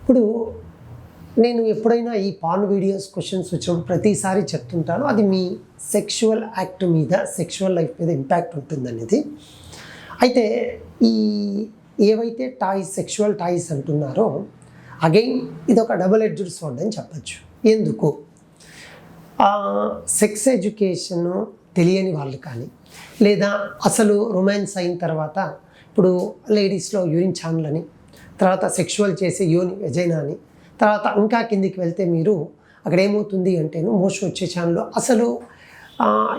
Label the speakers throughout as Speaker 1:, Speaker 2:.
Speaker 1: ఇప్పుడు నేను ఎప్పుడైనా ఈ పాన్ వీడియోస్ క్వశ్చన్స్ వచ్చినప్పుడు ప్రతిసారి చెప్తుంటాను, అది మీ సెక్షువల్ యాక్ట్ మీద, సెక్షువల్ లైఫ్ మీద ఇంపాక్ట్ ఉంటుందనేది. అయితే ఈ ఏవైతే టాయ్స్, సెక్షువల్ టాయ్స్ అంటున్నారో, అగైన్ ఇది ఒక డబుల్ ఎడ్జ్డ్ స్వర్డ్ అని చెప్పచ్చు. ఎందుకు? సెక్స్ ఎడ్యుకేషను తెలియని వాళ్ళు కానీ, లేదా అసలు రొమాన్స్ అయిన తర్వాత ఇప్పుడు లేడీస్లో యూరిన్ ఛానల్ అని, తర్వాత సెక్షువల్ చేసే యోని వెజైనా అని, తర్వాత ఇంకా కిందికి వెళ్తే మీరు అక్కడ ఏమవుతుంది అంటేను మోషన్ వచ్చే ఛానల్లో అసలు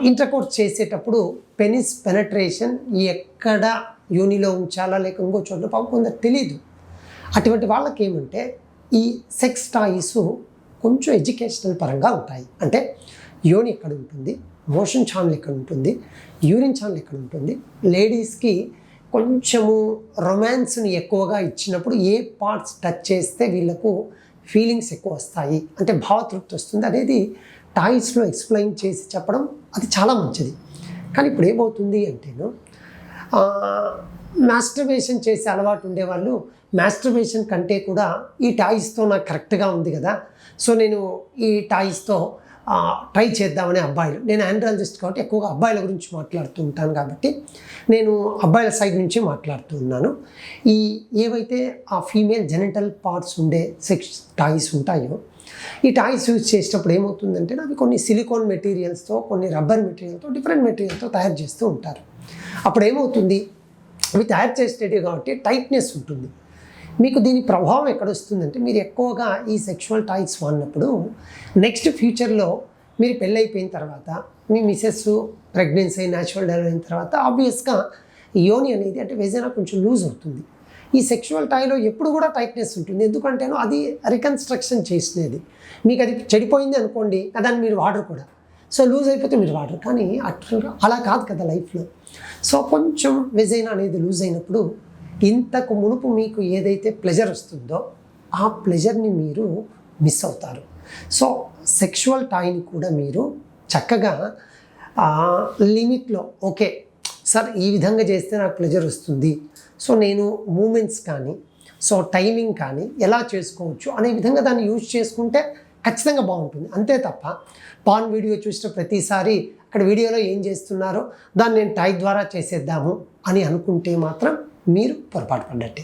Speaker 1: ఇంటర్కోర్స్ చేసేటప్పుడు పెనిస్ పెనట్రేషన్ ఎక్కడ యోనిలో ఉంచాలా లేక ఇంకో చోట్ల కొందరు తెలీదు. అటువంటి వాళ్ళకి ఏమంటే ఈ సెక్స్ టాయ్స్ కొంచెం ఎడ్యుకేషనల్ పరంగా ఉంటాయి. అంటే యోని ఎక్కడ ఉంటుంది, మోషన్ ఛానల్ ఎక్కడ ఉంటుంది, యూరిన్ ఛానల్ ఎక్కడ ఉంటుంది, లేడీస్కి కొంచెము రొమాన్స్ని ఎక్కువగా ఇచ్చినప్పుడు ఏ పార్ట్స్ టచ్ చేస్తే వీళ్ళకు ఫీలింగ్స్ ఎక్కువ వస్తాయి, అంటే భావతృప్తి వస్తుంది అనేది టాయ్స్లో ఎక్స్ప్లెయిన్ చేసి చెప్పడం అది చాలా మంచిది. కానీ ఇప్పుడు ఏమవుతుంది అంటేను, మాస్టర్బేషన్ చేసే అలవాటు ఉండేవాళ్ళు మాస్టర్బేషన్ కంటే కూడా ఈ టాయ్స్తో నాకు కరెక్ట్గా ఉంది కదా, సో నేను ఈ టాయ్స్తో ట్రై చేద్దామనే అబ్బాయిలు, నేను ఆండ్రాలజిస్ట్ కాబట్టి ఎక్కువగా అబ్బాయిల గురించి మాట్లాడుతూ ఉంటాను కాబట్టి నేను అబ్బాయిల సైడ్ నుంచి మాట్లాడుతూ ఉన్నాను. ఈ ఏవైతే ఆ ఫీమేల్ జెనిటల్ పార్ట్స్ ఉండే సెక్స్ టాయ్స్ ఉంటాయో, ఈ టాయ్స్ యూజ్ చేసేటప్పుడు ఏమవుతుందంటే అవి కొన్ని సిలికాన్ మెటీరియల్స్తో, కొన్ని రబ్బర్ మెటీరియల్తో, డిఫరెంట్ మెటీరియల్తో తయారు చేస్తూ ఉంటారు. అప్పుడు ఏమవుతుంది, అవి తయారు చేసేటివి కాబట్టి టైట్నెస్ ఉంటుంది. మీకు దీని ప్రభావం ఎక్కడ వస్తుందంటే, మీరు ఎక్కువగా ఈ సెక్షువల్ టాయ్స్ వాడినప్పుడు నెక్స్ట్ ఫ్యూచర్లో మీరు పెళ్ళైపోయిన తర్వాత, మీ మిసెస్ ప్రెగ్నెన్సీ న్యాచురల్ డెలివరీ అయిన తర్వాత ఆబ్వియస్గా యోని అనేది అంటే వెజైనా కొంచెం లూజ్ అవుతుంది. ఈ సెక్షువల్ టాయ్లో ఎప్పుడు కూడా టైట్నెస్ ఉంటుంది. ఎందుకంటేనో అది రికన్స్ట్రక్షన్ చేసినది. మీకు అది చెడిపోయింది అనుకోండి, దాన్ని మీరు వాడరు కూడా. సో లూజ్ అయిపోతే మీరు వాడరు. కానీ అలా కాదు కదా లైఫ్లో. సో కొంచెం వెజైనా అనేది లూజ్ అయినప్పుడు ఇంతకు మునుపు మీకు ఏదైతే ప్లెజర్ వస్తుందో ఆ ప్లెజర్ని మీరు మిస్ అవుతారు. సో సెక్షువల్ టాయ్ని కూడా మీరు చక్కగా లిమిట్లో, ఓకే సార్ ఈ విధంగా చేస్తే నాకు ప్లెజర్ వస్తుంది, సో నేను మూమెంట్స్ కానీ, సో టైమింగ్ కానీ ఎలా చేసుకోవచ్చు అనే విధంగా దాన్ని యూజ్ చేసుకుంటే ఖచ్చితంగా బాగుంటుంది. అంతే తప్ప పాన్ వీడియో చూసిన ప్రతిసారి అక్కడ వీడియోలో ఏం చేస్తున్నారో దాన్ని నేను టాయ్ ద్వారా చేసేద్దాము అని అనుకుంటే మాత్రం మీరు పొరపాటు పడ్డట్టే.